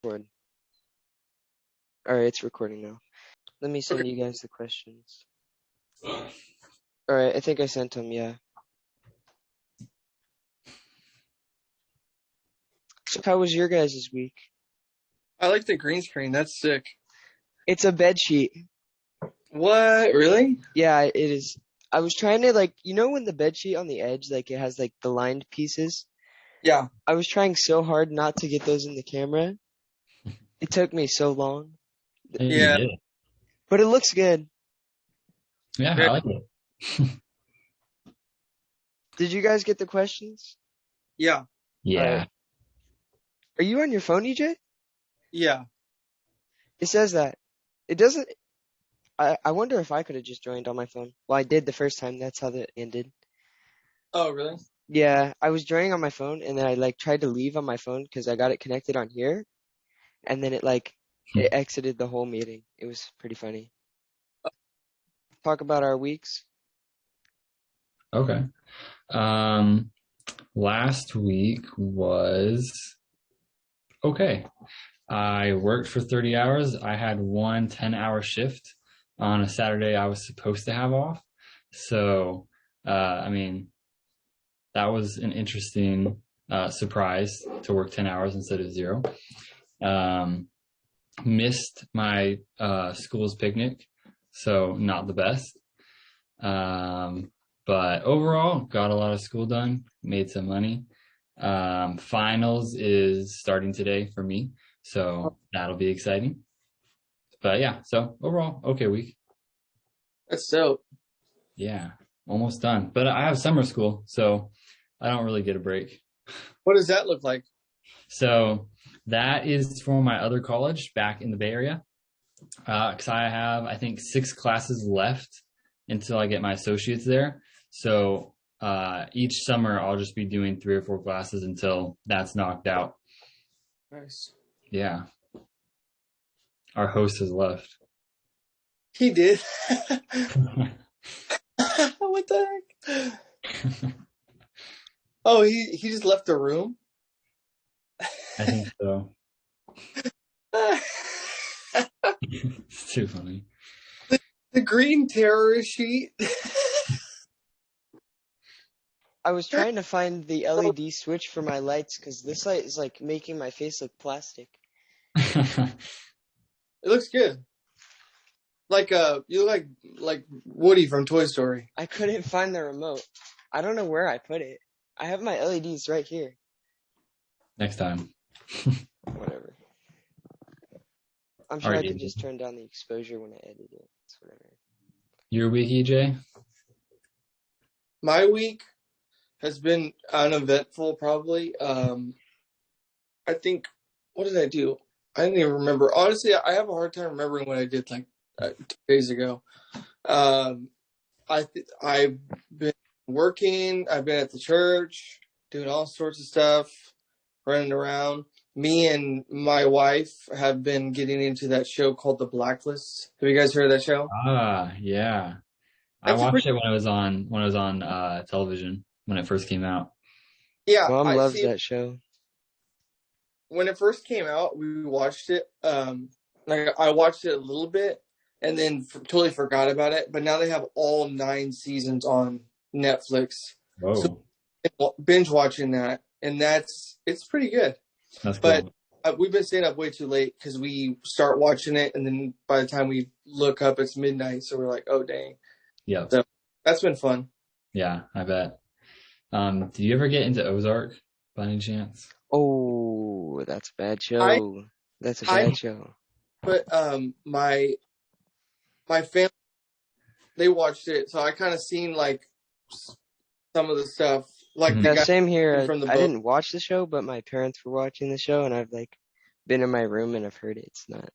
Record. Alright, it's recording now. Let me send you guys the questions. Alright, I think I sent them, yeah. So how was your guys' week? I like the green screen. That's sick. It's a bed sheet. What? Really? Yeah, it is. I was trying to, when the bed sheet on the edge, it has, the lined pieces? Yeah. I was trying so hard not to get those in the camera. It took me so long. Yeah. But it looks good. Yeah, I like it. Did you guys get the questions? Yeah. Yeah. Right. Are you on your phone, EJ? Yeah. It says that. It doesn't. I wonder if I could have just joined on my phone. Well, I did the first time. That's how that ended. Oh, really? Yeah, I was joining on my phone, and then I tried to leave on my phone because I got it connected on here, and then it exited the whole meeting. It was pretty funny. Talk about our weeks. Okay. Last week was okay. I worked for 30 hours. I had one 10-hour shift on a Saturday I was supposed to have off. So, that was an interesting surprise to work 10 hours instead of 0. Missed my school's picnic, so not the best. But overall, got a lot of school done, made some money. Finals is starting today for me, so that'll be exciting. But yeah, so overall, okay week. That's dope. Yeah, almost done. But I have summer school, so I don't really get a break. What does that look like? So that is for my other college back in the Bay Area. Because I have, I think, 6 classes left until I get my associates there. So each summer I'll just be doing 3 or 4 classes until that's knocked out. Nice. Yeah. Our host has left. He did. What the heck? Oh, he just left the room? I think so. It's too funny. The green terror sheet. I was trying to find the LED switch for my lights because this light is making my face look plastic. It looks good. You look like Woody from Toy Story. I couldn't find the remote. I don't know where I put it. I have my LEDs right here. Next time. Whatever. I'm sure I could just turn down the exposure when I edit it. It's whatever. Your week, EJ? My week has been uneventful, probably. I think, what did I do? I didn't even remember. Honestly, I have a hard time remembering what I did 2 days ago. I've been working. I've been at the church, doing all sorts of stuff, running around. Me and my wife have been getting into that show called The Blacklist. Have you guys heard of that show? Yeah. I watched it when it was on television when it first came out. Yeah, Mom loves that show. When it first came out, we watched it. I watched it a little bit and then totally forgot about it. But now they have all 9 seasons on Netflix. Whoa. So binge watching that, and it's pretty good. That's cool. But we've been staying up way too late because we start watching it, and then by the time we look up, it's midnight. So we're like, oh, dang. Yeah. So that's been fun. Yeah, I bet. Did you ever get into Ozark by any chance? Oh, that's a bad show. That's a bad show. But my family, they watched it, so I kind of seen some of the stuff. Yeah, same here. I didn't watch the show, but my parents were watching the show, and I've been in my room and I've heard it. It's not.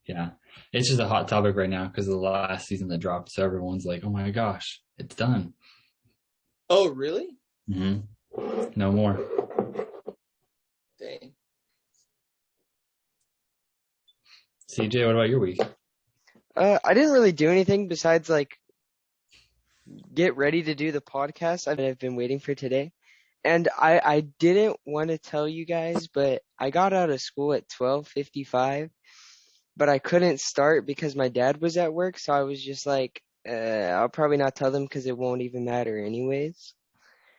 Yeah, it's just a hot topic right now because of the last season that dropped. So everyone's like, "Oh my gosh, it's done." Oh, really? Mm-hmm. No more. Dang. CJ, what about your week? I didn't really do anything besides get ready to do the podcast I've been waiting for today. And I didn't want to tell you guys, but I got out of school at 12:55, but I couldn't start because my dad was at work, so I was just like, I'll probably not tell them because it won't even matter anyways.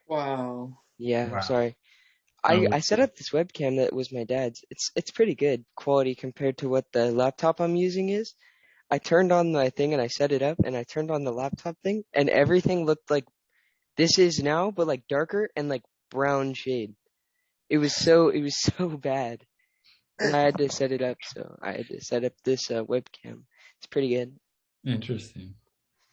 Wow. Yeah, I'm Wow. sorry. I I would set up this webcam that was my dad's. It's pretty good quality compared to what the laptop I'm using is. I turned on my thing and I set it up and I turned on the laptop thing and everything looked like this is now, but like darker and like brown shade. It was so bad. And I had to set it up, so I had to set up this webcam. It's pretty good. Interesting.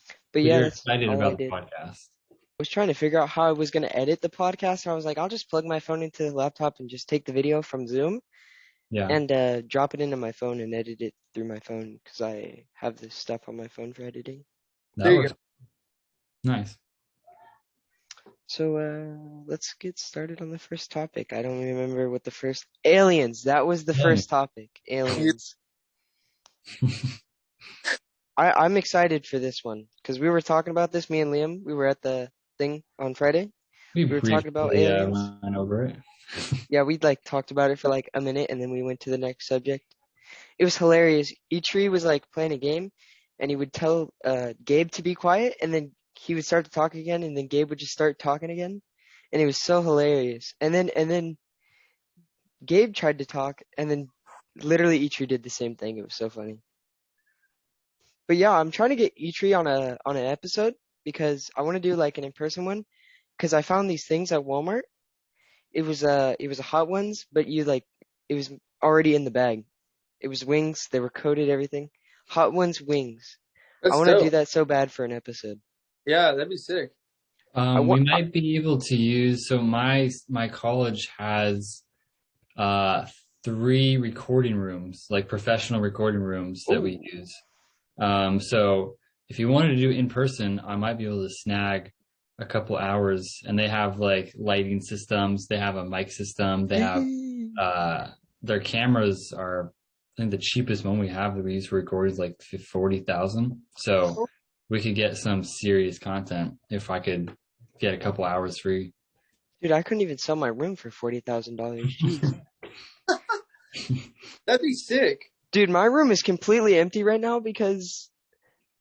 But But yeah, you're that's excited all I about the did. podcast. I was trying to figure out how I was going to edit the podcast. And I was like, I'll just plug my phone into the laptop and just take the video from Zoom Yeah, and drop it into my phone and edit it through my phone because I have this stuff on my phone for editing. that There you works go. nice. So let's get started on the first topic. I don't remember what the first aliens. That was the Yeah. first topic. Aliens. I'm excited for this one because we were talking about this. Me and Liam, we were at the thing on Friday. We We were talking about briefly aliens. went over it. Yeah, we'd like talked about it for like a minute and then we went to the next subject. It was hilarious. Eitri was like playing a game and he would tell Gabe to be quiet and then he would start to talk again and then Gabe would just start talking again. And it was so hilarious. And then Gabe tried to talk and then literally Eitri did the same thing. It was so funny. But yeah, I'm trying to get Eitri on an episode because I want to do like an in-person one because I found these things at Walmart. It was a Hot Ones, but you like it was already in the bag. It was wings. They were coated everything. Hot Ones wings. I That's want to do dope. that so bad for an episode. Yeah, that'd be sick. I We want. might be able to use. So my college has uh 3 recording rooms, like professional recording rooms that we Oh, use. So if you wanted to do it in person, I might be able to snag a couple hours. And they have like lighting systems. They have a mic system. They have their cameras are. I think the cheapest one we have that we use for recording is like 40,000. So we could get some serious content if I could get a couple hours free. dude, I couldn't even sell my room for $40,000. Jeez. That'd be sick. Dude, my room is completely empty right now because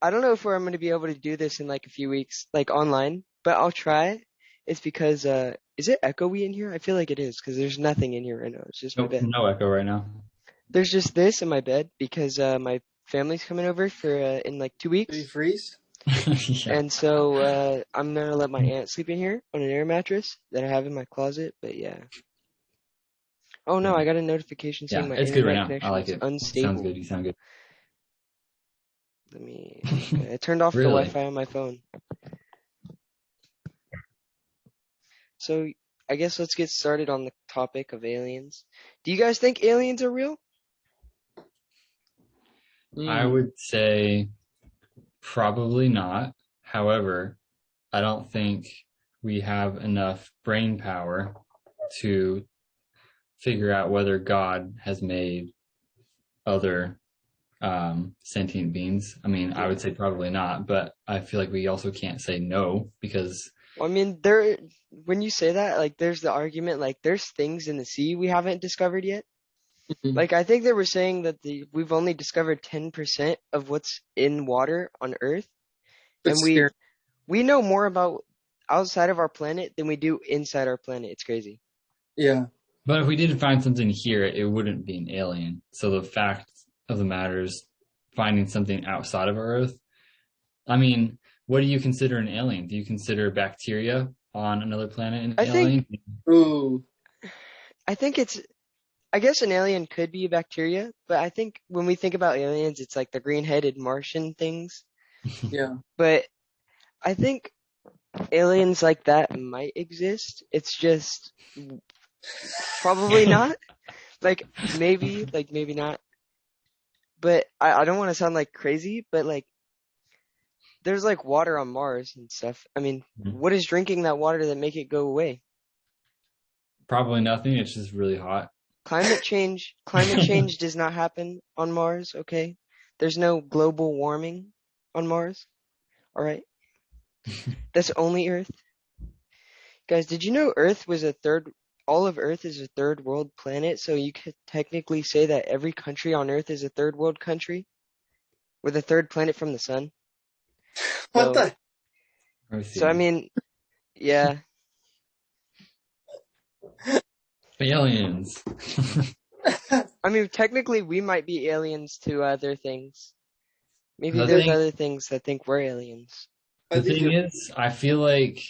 I don't know if I'm going to be able to do this in like a few weeks, like online, but I'll try. It's because, is it echoey in here? I feel like it is because there's nothing in here right now. It's just my Nope, bed. no echo right now. There's just this in my bed because my family's coming over for in like 2 Did he weeks. freeze? Yeah. And so I'm going to let my aunt sleep in here on an air mattress that I have in my closet. But yeah. Oh no, I got a notification saying Yeah, my it's good right internet now. I connection like is it. unstable. Sounds good. You sound good. Let me. Okay, I turned off the Really? Wi-Fi on my phone. So I guess let's get started on the topic of aliens. Do you guys think aliens are real? I would say probably not. However, I don't think we have enough brain power to figure out whether God has made other sentient beings. I mean, I would say probably not, but I feel like we also can't say no because Well, I mean, when you say that, like, there's the argument, like, there's things in the sea we haven't discovered yet. Mhm. Like, I think they were saying that we've only discovered 10% of what's in water on Earth, It's and scary. we know more about outside of our planet than we do inside our planet. It's crazy. Yeah. but if we did find something here, it wouldn't be an alien. So the fact of the matter is finding something outside of our Earth. I mean, what do you consider an alien? Do you consider bacteria on another planet an I think, alien? Ooh. I think it's, I guess an alien could be a bacteria, but I think when we think about aliens, it's like the green-headed Martian things. Yeah. But I think aliens like that might exist. It's just probably not. Like maybe not. But I don't want to sound like crazy, but like there's like water on Mars and stuff. I mean, what is drinking that water that make it go away? Probably nothing. It's just really hot. Climate change does not happen on Mars, okay? There's no global warming on Mars. All right? That's only Earth. Guys, did you know Earth was all of Earth is a third world planet, so you could technically say that every country on Earth is a third world country with a third planet from the sun. What So, the? Let me so I see. mean, yeah. Aliens. I mean, technically we might be aliens to other things. Maybe The there's thing, other things that think we're aliens. I the think thing you're. is, I feel like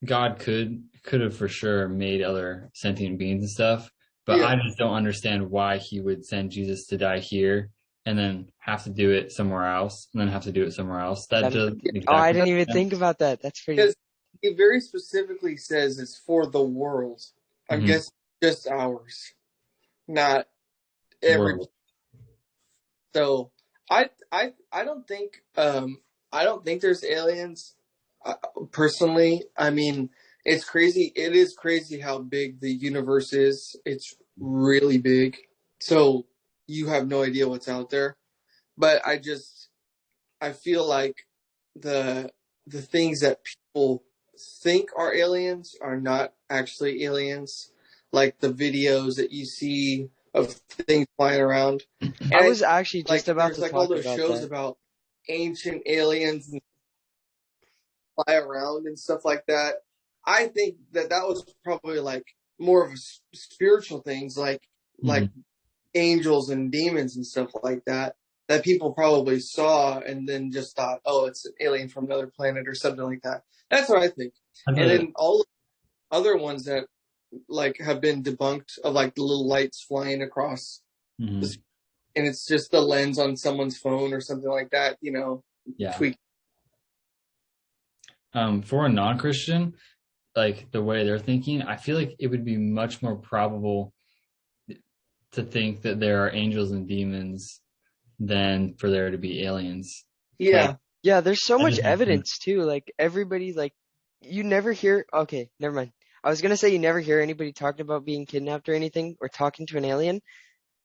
God could have for sure made other sentient beings and stuff, but Yeah. I just don't understand why he would send Jesus to die here and then have to do it somewhere else and then have to do it somewhere else. That That, doesn't oh, I exactly didn't even make think sense. about that. That's pretty. Because he very specifically says it's for the world. I'm Mhm. guessing just ours, not every. World. So I don't think there's aliens. Uh, Personally, I mean, it's crazy. It is crazy how big the universe is. It's really big. So you have no idea what's out there. But I feel like the the things that people think are aliens are not actually aliens. Like the videos that you see of things flying around. I And I was actually just like about there's to like all talk those about shows that. about ancient aliens and fly around and stuff like that. I think that was probably like more of a spiritual things like Mhm. angels and demons and stuff like that that people probably saw and then just thought, oh, it's an alien from another planet or something like that. That's what I think. And That's then all the other ones that like have been debunked of like the little lights flying across the mhm. and it's just the lens on someone's phone or something like that, Yeah. tweak. For a non-Christian, like the way they're thinking, I feel like it would be much more probable to think that there are angels and demons than for there to be aliens. Like Yeah. Yeah, there's so that much just makes sense. evidence too. Like everybody, like you never hear. Okay, never mind. I was gonna say you never hear anybody talking about being kidnapped or anything or talking to an alien,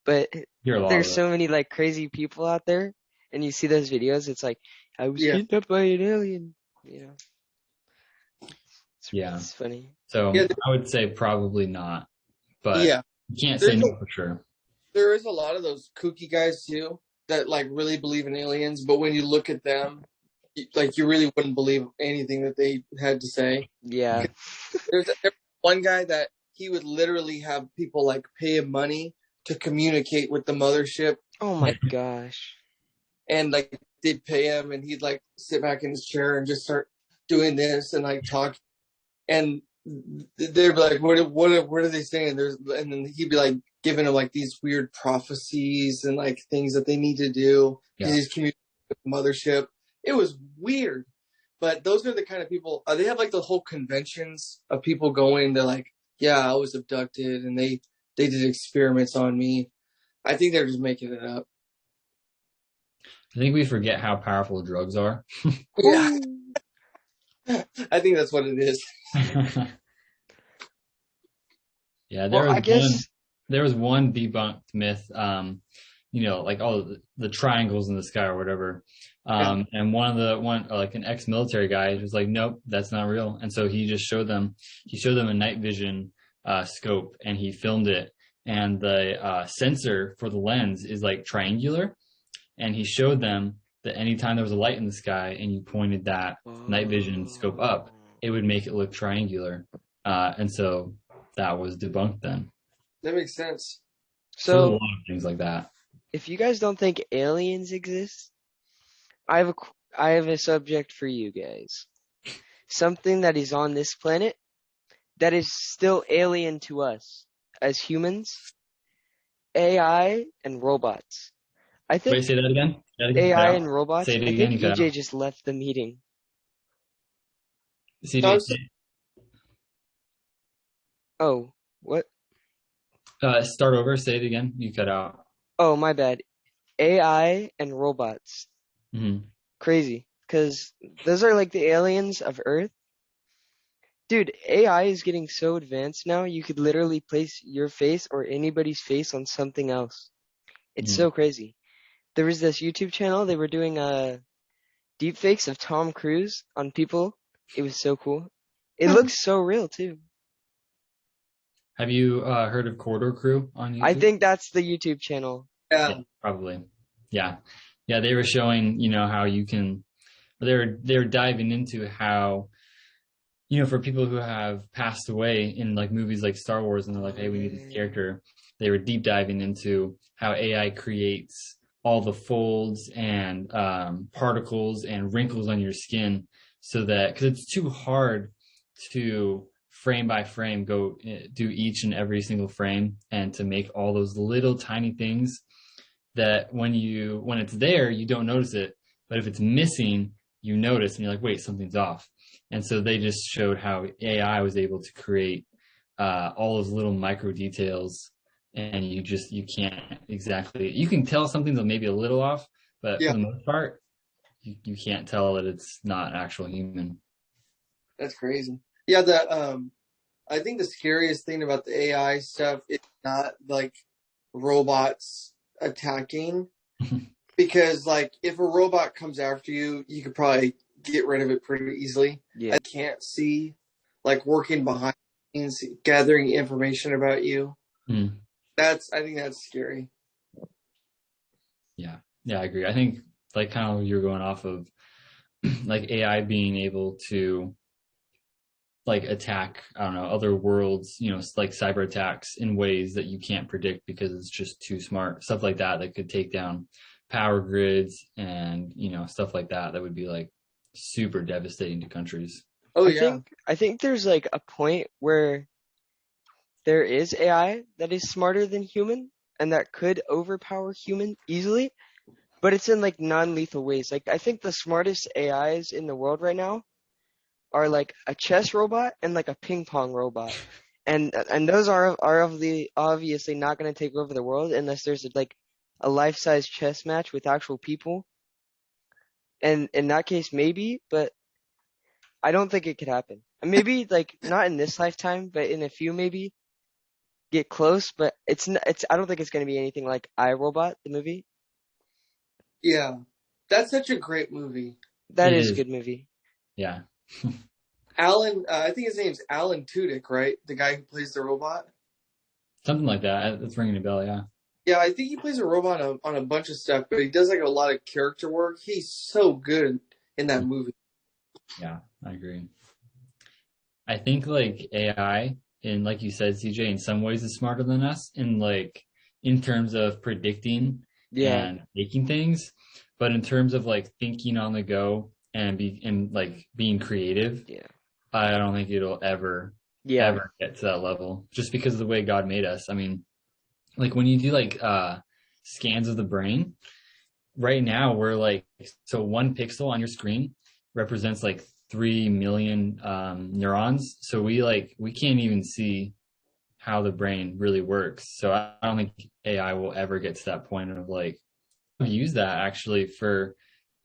but Hear a lot of there's it. so many like crazy people out there, and you see those videos. It's like I was Yeah. kidnapped by an alien. You know, Yeah. it's funny. So Yeah. I would say probably not, but Yeah. you can't say There's no a, for sure. there is a lot of those kooky guys too that like really believe in aliens, but when you look at them, like you really wouldn't believe anything that they had to say. Yeah. There was one guy that he would literally have people like pay him money to communicate with the mothership, Oh and, my gosh. and like they'd pay him, and he'd like sit back in his chair and just start doing this and like talk, and they'd be like, what are they saying? And then he'd be like giving them like these weird prophecies and like things that they need to do because Yeah. he's communicating with the mothership. It was weird. But those are the kind of people. They have like the whole conventions of people going. They're like, "Yeah, I was abducted, and they did experiments on me." I think they're just making it up. I think we forget how powerful drugs are. Yeah, Ooh. I think that's what it is. Yeah, Well, I guess. there was one debunked myth, like all the triangles in the sky or whatever. Yeah, And like an ex-military guy was like, nope, that's not real. And so he showed them a night vision scope and he filmed it. And the sensor for the lens is like triangular. And he showed them that anytime there was a light in the sky and you pointed that night vision scope up, it would make it look triangular. And so that was debunked then. that makes sense. So there's a So, lot of things like that. if you guys don't think aliens exist, I have a subject for you guys. Something that is on this planet that is still alien to us as humans, AI and robots. I Wait, think say that again. Say that again. You cut AI out. and Say robots. it I again. think You cut EJ out. just left the meeting. CJ, So Oh, what? start over. Say it again. You cut out. Oh, my bad. AI and robots. Hmm. Crazy. Because those are like the aliens of Earth. Dude, AI is getting so advanced now, you could literally place your face or anybody's face on something else. It's Hmm. so crazy. There was this YouTube channel, they were doing deep fakes of Tom Cruise on people. It was so cool. It looks so real too. Have you heard of Corridor Crew on I YouTube? think that's the YouTube channel. Yeah. Yeah, probably. Yeah. Yeah, they were showing, how you can they were diving into how, for people who have passed away in like movies like Star Wars and they're like, Oh hey, we need this yeah. character. They were deep diving into how AI creates all the folds and particles and wrinkles on your skin so that, because it's too hard to frame by frame go do each and every single frame and to make all those little tiny things that when it's there you don't notice it, but if it's missing you notice and you're like, wait, something's off. And so they just showed how AI was able to create all those little micro details, and you can't exactly, you can tell something's maybe a little off, but for Yeah, the most part you can't tell that it's not actual human. that's crazy. Yeah, I think the scariest thing about the AI stuff is not like robots attacking, because like if a robot comes after you, you could probably get rid of it pretty easily. Yeah. I can't see like working behind the scenes, gathering information about you. Hmm. I think that's scary. Yeah, I agree. I think like kind of you're going off of like AI being able to like attack, I don't know, other worlds, like cyber attacks in ways that you can't predict because it's just too smart. Stuff like that could take down power grids and, stuff like that would be like super devastating to countries. Oh I yeah, think I think there's like a point where there is AI that is smarter than human and that could overpower human easily, but it's in like non-lethal ways. Like I think the smartest AIs in the world right now are like a chess robot and like a ping pong robot. And those are obviously not going to take over the world unless there's like a life-size chess match with actual people. And in that case maybe, but I don't think it could happen. And maybe like not in this lifetime, but in a few maybe get close, but it's I don't think it's going to be anything like iRobot, the movie. yeah. That's such a great movie. That It is a is. good movie. Yeah. Alan, I think his name's Alan Tudyk, right? The guy who plays the robot. Something like that. That's ringing a bell. Yeah. Yeah, I think he plays a robot on a bunch of stuff, but he does like a lot of character work. He's so good in that movie. Yeah, I agree. I think like AI, and like you said, CJ, in some ways is smarter than us in terms of predicting Yeah. and making things, but in terms of like thinking on the go and like being creative, Yeah. I don't think it'll Yeah. ever get to that level just because of the way God made us. I mean, like when you do like scans of the brain, right now we're like, so one pixel on your screen represents like 3 million neurons. So we can't even see how the brain really works. So I don't think AI will ever get to that point of like, use that actually for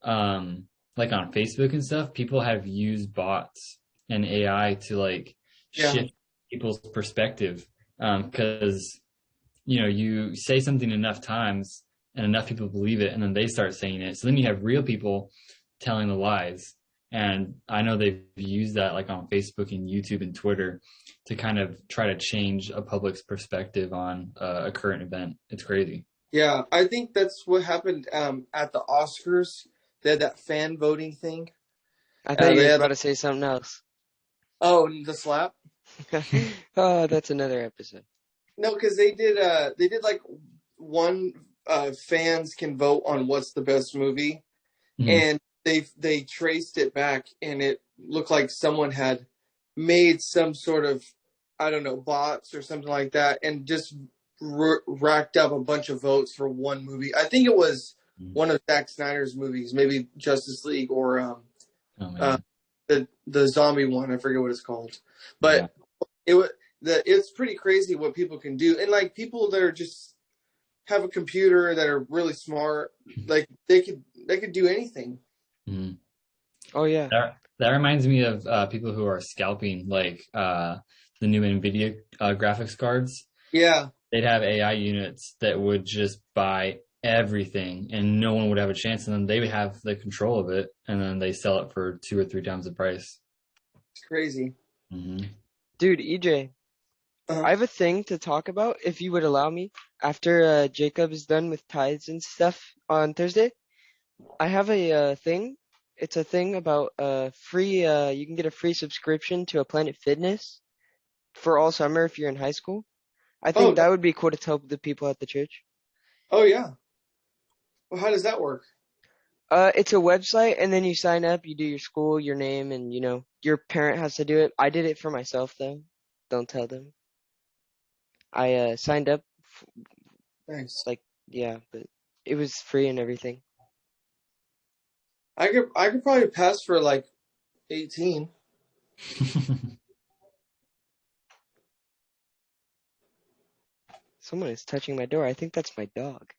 like on Facebook and stuff. People have used bots and AI to like Yeah, shift people's perspective. Because you say something enough times and enough people believe it, and then they start saying it. So then you have real people telling the lies. And I know they've used that like on Facebook and YouTube and Twitter to kind of try to change a public's perspective on a current event. It's crazy. yeah. I think that's what happened at the Oscars. They had that fan voting thing. I thought you They was had about to say something else. the slap. Oh, that's another episode. No, because they did like one fans can vote on what's the best movie, Mhm. and they traced it back, and it looked like someone had made some sort of, I don't know, bots or something like that, and just racked up a bunch of votes for one movie. I think it was one of Zack Snyder's movies, maybe Justice League or Oh uh, man. the zombie one. I forget what it's called, Yeah. but it's pretty crazy what people can do, and like people that are just have a computer that are really smart, like they could do anything. Mhm. Oh yeah. That reminds me of people who are scalping like the new NVIDIA graphics cards. Yeah, They'd have AI units that would just buy everything and no one would have a chance. And then they would have the control of it. And then they sell it for 2 or 3 times the price. it's crazy. Mm-hmm. Dude, EJ, Uh, I have a thing to talk about if you would allow me after Jacob is done with tithes and stuff on Thursday. I have a thing. It's a thing about free you can get a free subscription to a Planet Fitness for all summer if you're in high school. I think oh, that would be cool to tell the people at the church. oh yeah. Well, how does that work? It's a website and then you sign up, you do your school, your name, and your parent has to do it. I did it for myself though. Don't tell them. I signed up Thanks. like yeah, but it was free and everything. I could probably pass for like 18. Someone is touching my door. I think that's my dog.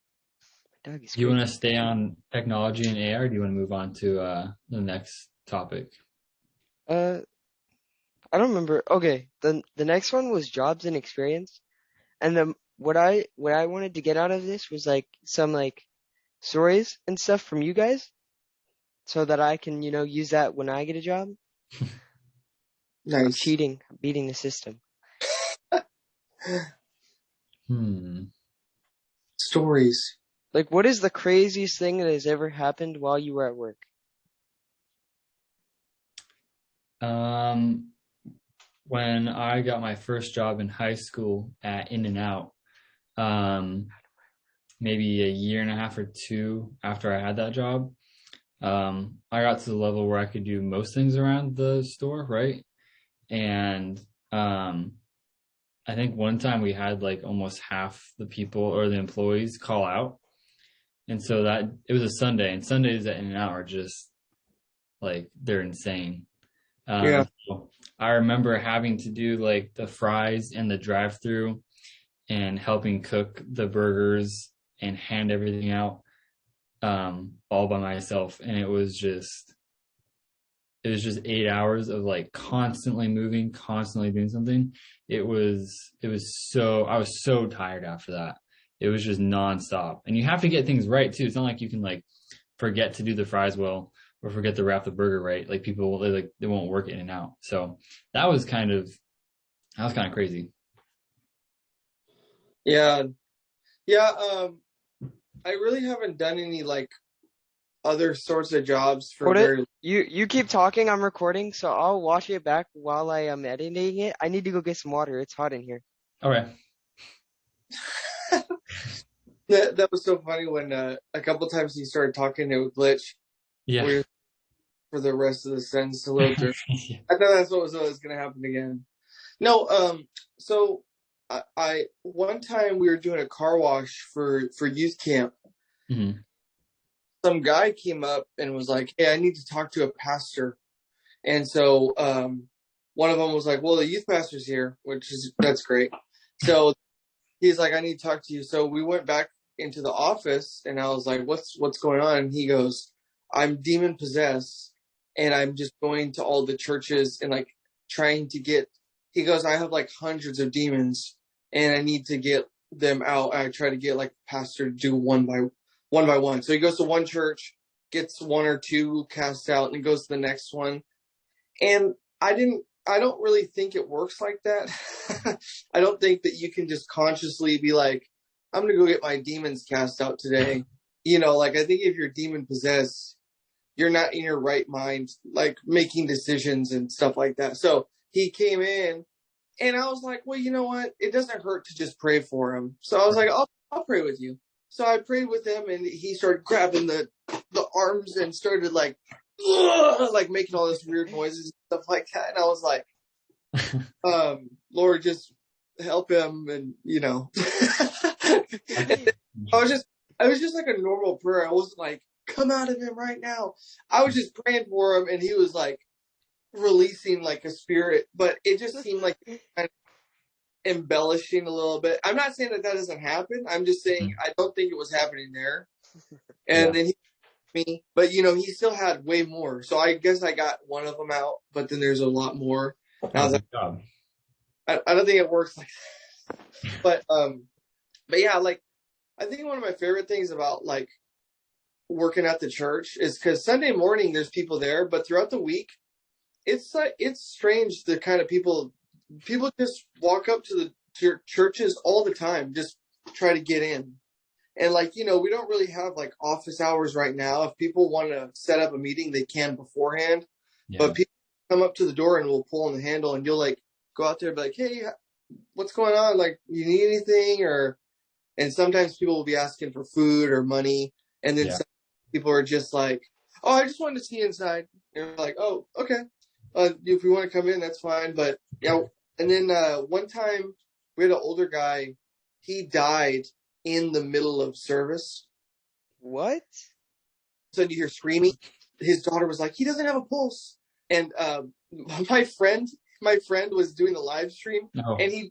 My dog is Do you want to creepy. stay on technology and AI, or do you want to move on to the next topic? Uh, I don't remember. Okay, the next one was jobs and experience, and what I wanted to get out of this was like some like stories and stuff from you guys, so that I can use that when I get a job. I'm Nice. cheating. I'm beating the system. Hmm. Stories. Like, what is the craziest thing that has ever happened while you were at work? Um, when I got my first job in high school at In and Out, um, maybe a year and a half or two after I had that job, I got to the level where I could do most things around the store, right? And um, I think one time we had like almost half the people or the employees call out. And so that it was a Sunday, and Sundays at In and Out are just like they're insane. Yeah. So I remember having to do like the fries in the drive-through and helping cook the burgers and hand everything out all by myself, and it was just 8 hours of like constantly moving, constantly doing something. It was so I was so tired after that. It was just nonstop, and you have to get things right too. It's not like you can like forget to do the fries well or forget to wrap the burger right. Like people, they won't work in and out. So that was kind of crazy. Yeah. Yeah. I really haven't done any like other sorts of jobs for Hold it. very. You keep talking. I'm recording, so I'll watch it back while I am editing it. I need to go get some water. It's hot in here. Okay. That was so funny when a couple times he started talking, it would glitch. Yeah. Weird for the rest of the sentence a little different. Yeah. I thought that's what was going to happen again. No, so I one time we were doing a car wash for youth camp. Mhm. Some guy came up and was like, "Hey, I need to talk to a pastor." And so one of them was like, "Well, the youth pastor's here," that's great. So he's like, "I need to talk to you." So we went back into the office, and I was like, "What's going on?" And he goes, "I'm demon possessed, and I'm just going to all the churches and like trying to get." He goes, "I have like hundreds of demons, and I need to get them out. I try to get like pastor to do one by one." So he goes to one church, gets one or two cast out, and he goes to the next one. And I don't really think it works like that. I don't think that you can just consciously be like, I'm going to go get my demons cast out today. Like I think if you're demon possessed, you're not in your right mind, like making decisions and stuff like that. So he came in and I was like, well, you know what? It doesn't hurt to just pray for him. So I was like, I'll pray with you. So I prayed with him and he started grabbing the arms and started like, like making all this weird noises and stuff like that. And I was like, Lord, just help him. And, and I was just like a normal prayer. I wasn't like, come out of him right now. I was just praying for him and he was like releasing like a spirit, but it just seemed like kind of embellishing a little bit. I'm not saying that doesn't happen. I'm just saying I don't think it was happening there. And Yeah. then me, but he still had way more. So I guess I got one of them out, but then there's a lot more. And I was Good like, job. I don't think it works like that. But yeah, like I think one of my favorite things about like working at the church is because Sunday morning there's people there, but throughout the week it's strange the kind of people just walk up to the churches all the time, just try to get in. And like, you know, we don't really have like office hours right now. If people want to set up a meeting, they can beforehand. Yeah. But people come up to the door and will pull on the handle, and you'll like go out there and be like, hey, what's going on? Like, you need anything? And sometimes people will be asking for food or money. And then some people are just like, oh, I just wanted to see inside. And you're like, oh, okay. If you want to come in, that's fine. But yeah. And then one time we had an older guy. He died in the middle of service. What? So you hear screaming. His daughter was like, he doesn't have a pulse. And my friend was doing the live stream, and he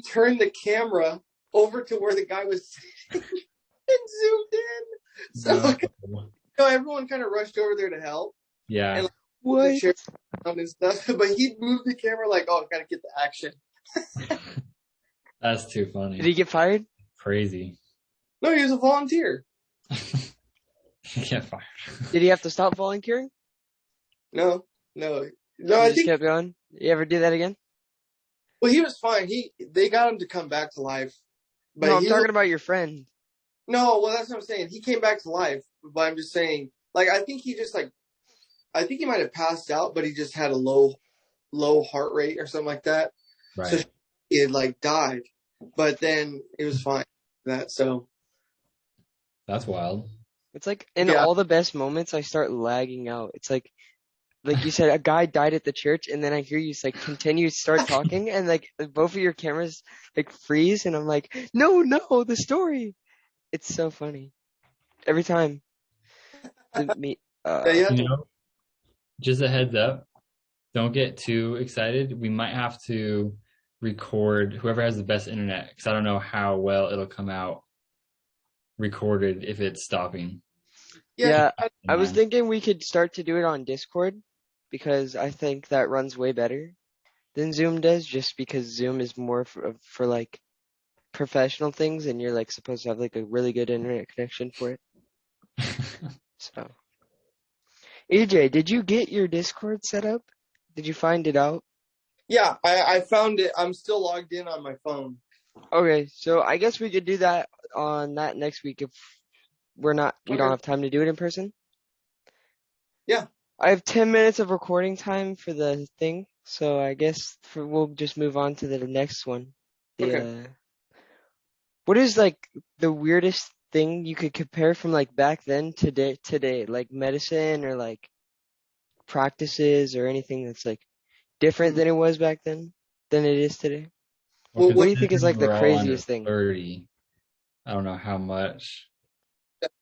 turned the camera over to where the guy was sitting and zoomed in. So everyone kind of rushed over there to help. Yeah. And what? And stuff. But he moved the camera like, oh, I gotta get the action. That's too funny. Did he get fired? Crazy. No, he was a volunteer. He get fired. Did he have to stop volunteering? No. He I just think kept going. You ever do that again? well, he was fine. They got him to come back to life. But No, I'm talking about your friend. No, well, that's what I'm saying. He came back to life, but I'm just saying, like, I think he might have passed out, but he just had a low heart rate or something like that. Right. So he had like died, but then it was fine. So that's wild. It's like in all the best moments, I start lagging out. It's like you said, a guy died at the church, and then I hear you like continue to start talking, and like both of your cameras like freeze, and I'm like, no, the story. It's so funny every time. You know, just a heads up, don't get too excited. We might have to record whoever has the best internet, because I don't know how well it'll come out recorded if it's stopping. Yeah, I was thinking we could start to do it on Discord, because I think that runs way better than Zoom does, just because Zoom is more for like professional things, and you're like supposed to have like a really good internet connection for it. So, AJ, did you get your Discord set up? Did you find it out? Yeah, I found it. I'm still logged in on my phone. Okay, so I guess we could do that on that next week if we don't have time to do it in person. Yeah. I have 10 minutes of recording time for the thing, so I guess we'll just move on to the next one. Okay. What is like the weirdest thing you could compare from like back then to today, like medicine or like practices or anything that's like different than it was back then than it is today? Well, what do you think is like the craziest thing? 30. I don't know how much.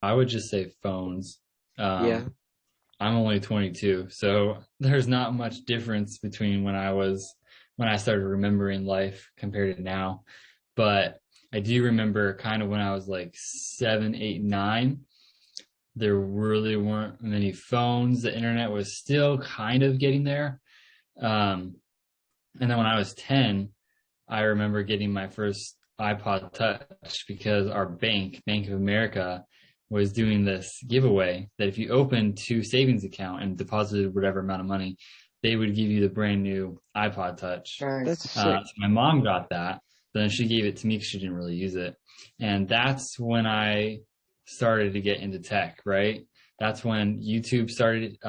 I would just say phones. Yeah. I'm only 22, so there's not much difference between when I started remembering life compared to now. But I do remember kind of when I was like 7, 8, 9, there really weren't many phones. The internet was still kind of getting there. And then when I was 10, I remember getting my first iPod Touch because our Bank of America, was doing this giveaway that if you opened 2 savings account and deposited whatever amount of money, they would give you the brand new iPod Touch. That's sick. So my mom got that, but then she gave it to me because she didn't really use it. And that's when I started to get into tech, right? That's when YouTube started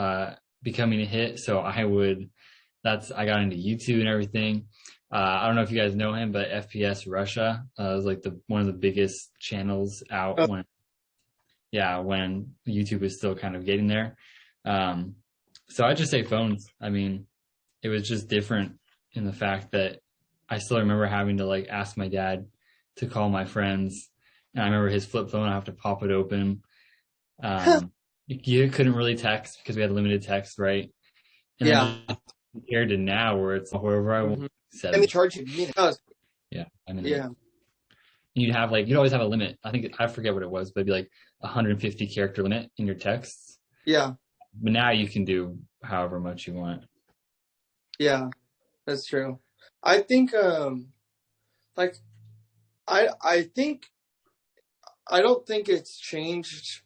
becoming a hit. So I got into YouTube and everything. I don't know if you guys know him, but FPS Russia was like one of the biggest channels out when YouTube was still kind of getting there. So I'd just say phones. I mean, it was just different in the fact that I still remember having to like ask my dad to call my friends. And I remember his flip phone, I have to pop it open. You couldn't really text because we had limited text, right? And then compared to now where it's wherever I want. And they charge you. Yeah. I mean, yeah. You'd always have a limit. I forget what it was, but it'd be like 150 character limit in your texts. Yeah. But now you can do however much you want. Yeah, that's true. I think, I don't think it's changed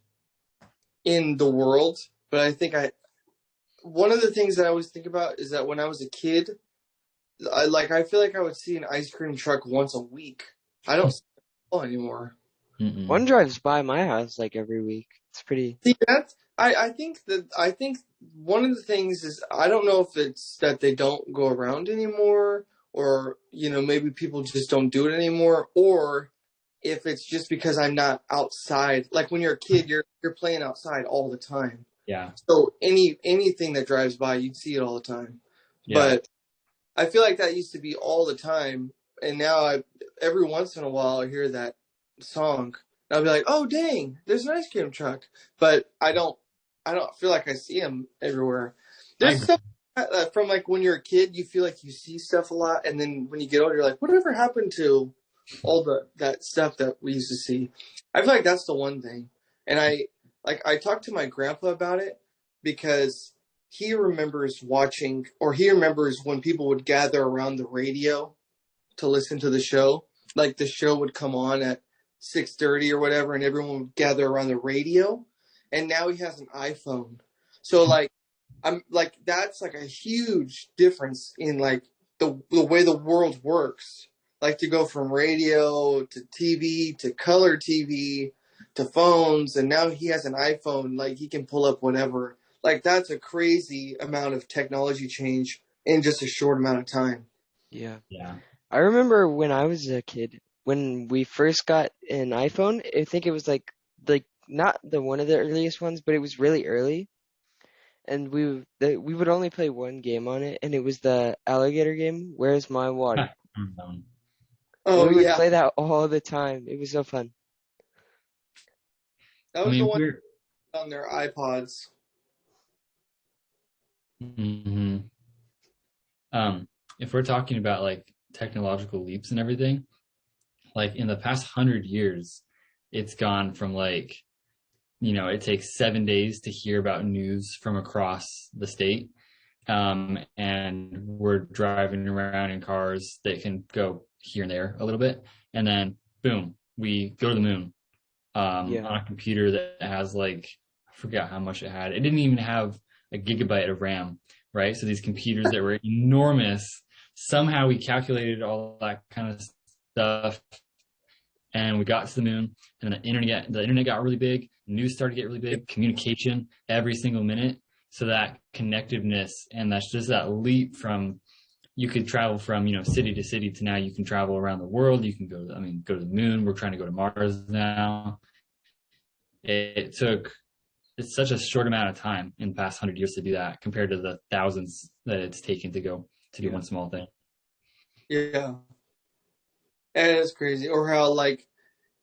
in the world, but I think one of the things that I always think about is that when I was a kid, I feel like I would see an ice cream truck once a week. I don't see it anymore. One drives by my house like every week. It's pretty. See, I think one of the things is I don't know if it's that they don't go around anymore, or maybe people just don't do it anymore, or if it's just because I'm not outside. Like when you're a kid, you're playing outside all the time. Yeah. So anything that drives by, you'd see it all the time. Yeah. But I feel like that used to be all the time, and now every once in a while I hear that song. And I'll be like, "Oh dang, there's an ice cream truck," but I don't feel like I see them everywhere. There's stuff from like when you're a kid, you feel like you see stuff a lot, and then when you get older, you're like, "Whatever happened to all that stuff that we used to see?" I feel like that's the one thing, and I talked to my grandpa about it because he remembers watching, or he remembers when people would gather around the radio to listen to the show. Like the show would come on at 6:30 or whatever, and everyone would gather around the radio. And now he has an iPhone. So like, I'm like, that's like a huge difference in like the way the world works. Like to go from radio to TV to color TV to phones, and now he has an iPhone. Like he can pull up whatever. Like that's a crazy amount of technology change in just a short amount of time. Yeah. Yeah. I remember when I was a kid, when we first got an iPhone, I think it was like not one of the earliest ones, but it was really early. And we would only play one game on it, and it was the alligator game, Where's My Water? Oh We would yeah, play that all the time. It was so fun. that I was the mean, one on their iPods. mm-hmm. If we're talking about like technological leaps and everything, like in the past 100 years, it's gone from like, it takes 7 days to hear about news from across the state. And we're driving around in cars that can go here and there a little bit. And then boom, we go to the moon, Yeah. on a computer that has like, I forgot how much it had. It didn't even have a gigabyte of RAM, right? So these computers that were enormous, somehow we calculated all that kind of stuff, and we got to the moon, and the internet got really big, news started to get really big, communication every single minute. So that connectiveness, and that's just that leap from, you could travel from, city to city to now you can travel around the world. You can go to the moon. We're trying to go to Mars now. It's such a short amount of time in the past 100 years to do that compared to the thousands that it's taken to do one small thing. Yeah, and it's crazy. Or how like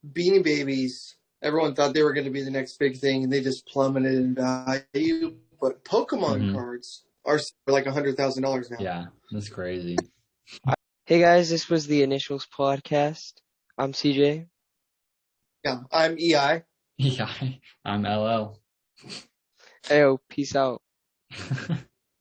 Beanie Babies, everyone thought they were going to be the next big thing, and they just plummeted in value. But Pokemon cards are like $100,000 now. Yeah, that's crazy. Hey guys, this was the Initials podcast. I'm CJ. Yeah, I'm EI. Yeah, I'm LL. Heyo, peace out.